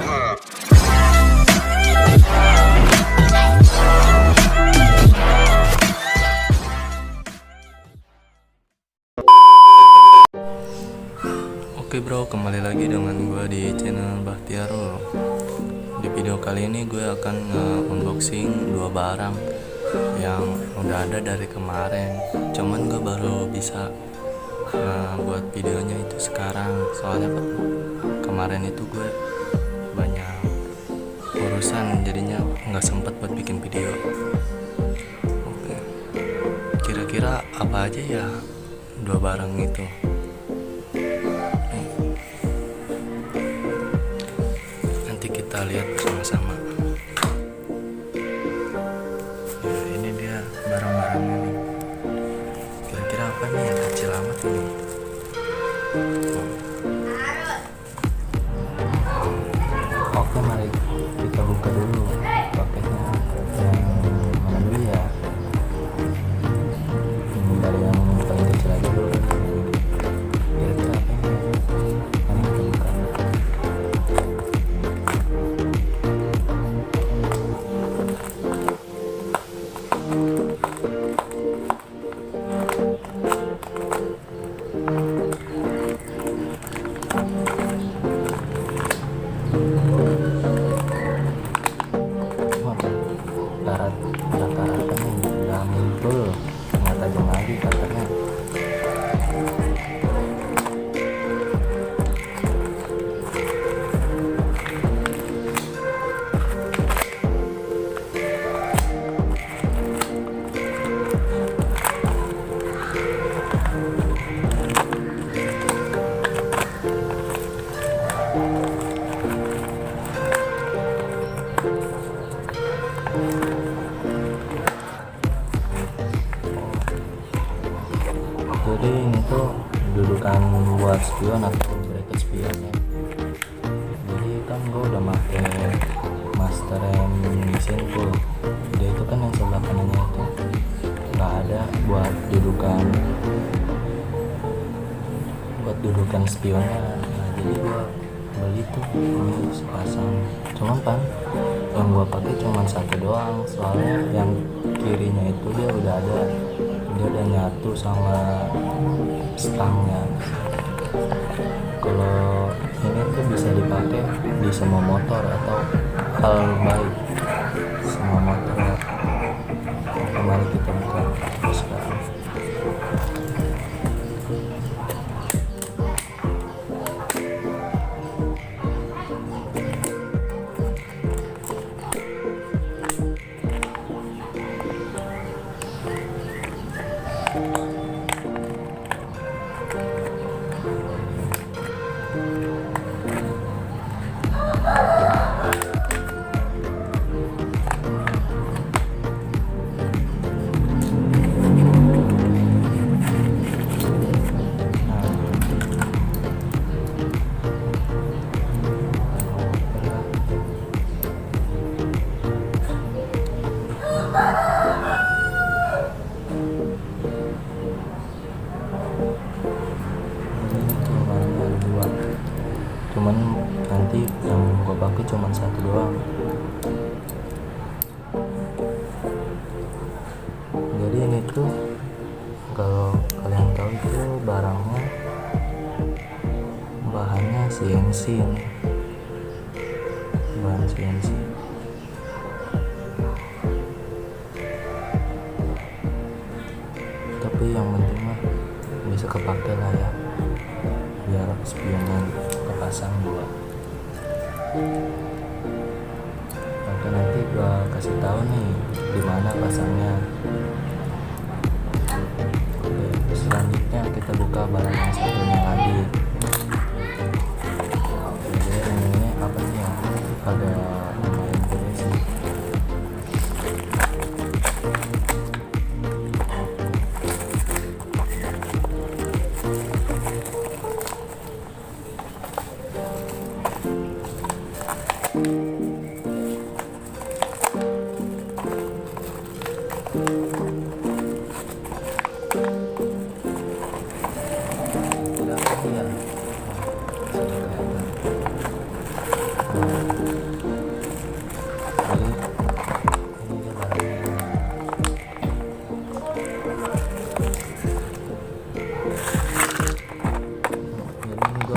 Oke bro, kembali lagi dengan gue di channel Bahtiarul. Di video kali ini gue akan nge-unboxing 2 barang yang udah ada dari kemarin. Cuman gue baru bisa buat videonya itu sekarang. Soalnya kemarin itu gue banyak urusan, jadinya nggak sempet buat bikin video. Oke, kira-kira apa aja ya 2 barang itu? Kita lihat bersama-sama. Ya, ini dia barang-barangnya nih. Kira-kira apa nih yang kecil amat ini? Oke, mari kita buka dulu paketnya. Yang mana dulu ya? Ini dari yang paling kecil aja dulu. Kira-kira apa ini? Mari kita buka. Rata-rata nih udah muncul, nggak tajam lagi katanya. Jadi ini tuh dudukan buat spion atau braket spion ya. Jadi kan gue udah pakai master mesin tuh. Dia itu kan yang sebelah kanannya itu nggak ada buat dudukan spionnya. Nah jadi gue beli tuh ini sepasang. Cuman kan yang gue pakai cuma satu doang. Soalnya yang kirinya itu dia udah nyatu sama stangnya. Kalau ini tuh bisa dipakai di semua motor atau hal baik semua motor. Mari kita buka sekarang. Cuman nanti yang gue pakai cuma satu doang. Jadi ini tuh kalau kalian tahu itu barangnya bahannya CNC nih, bahan CNC. Tapi yang penting mah bisa kepake lah ya, biar spionnya kepasang 2. Oke, nanti gua kasih tahu nih dimana pasangnya. Oke, selanjutnya kita buka barang yang satunya lagi. Jadi ini apa nih ya, agak lumayan gede sih.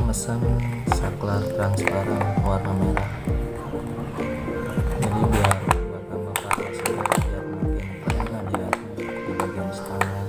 memesan saklar transparan warna merah, jadi biar buat tambah variasinya, biar makin keren lah dia di bagian stangnya.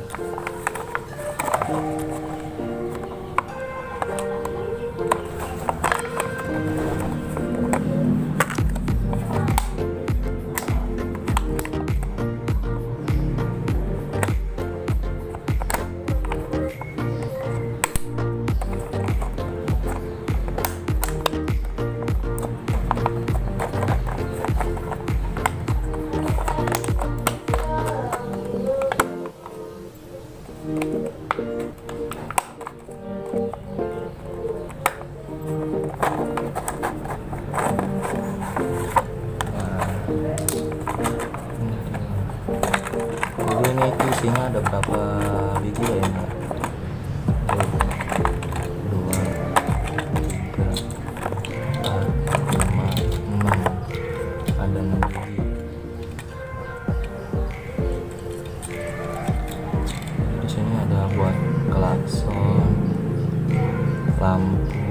Jadi ini isinya ada berapa biji ya ini? 2, 3, 4, 5, 6. Ada 6 biji. Di sini ada buat klakson, lampu,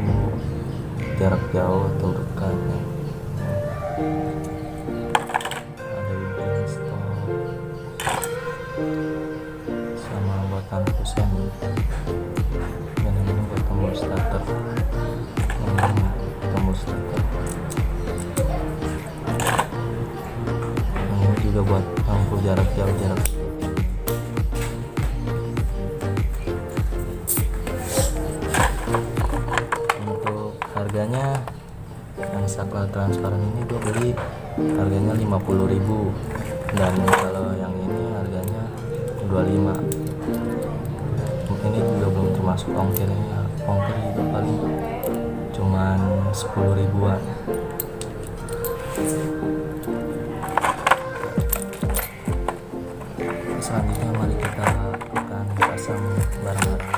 jarak jauh atau dekat nih. Ada hidden stop sama buat lampu sen, dan ini buat tombol starter. Tombol starter ini juga buat lampu jarak jauh, jarak dekat. Untuk harganya yang saklar transparan ini gue beli harganya 50.000, dan kalau yang ini harganya 25. Ini juga belum termasuk ongkirnya, ongkir juga paling cuman 10 ribuan. Selanjutnya mari kita akan pasang barang-barangnya.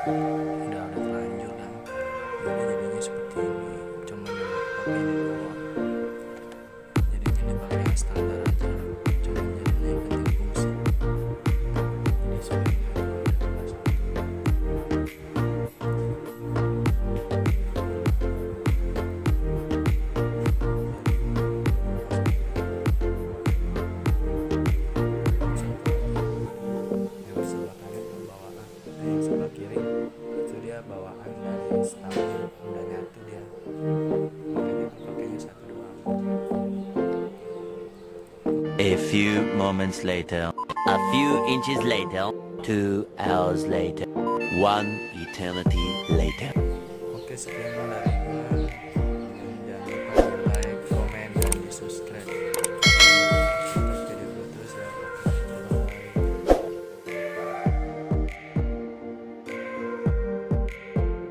udah terlanjur kan, jadi jadinya seperti ini, cuman yang gue pakai ini doang. Jadinya dipakai yang standar aja, cuman jadinya yang penting fungsi. Jadi sebenarnya udah masuk. Yang sebelah kanan tuh bawaan, yang sebelah kiri itu dia bawaan dari stangnya udah nyatu dia, makanya gue pakainya satu doang. A few moments later, a few inches later, 2 hours later, 1 eternity later. Oke, sekian dari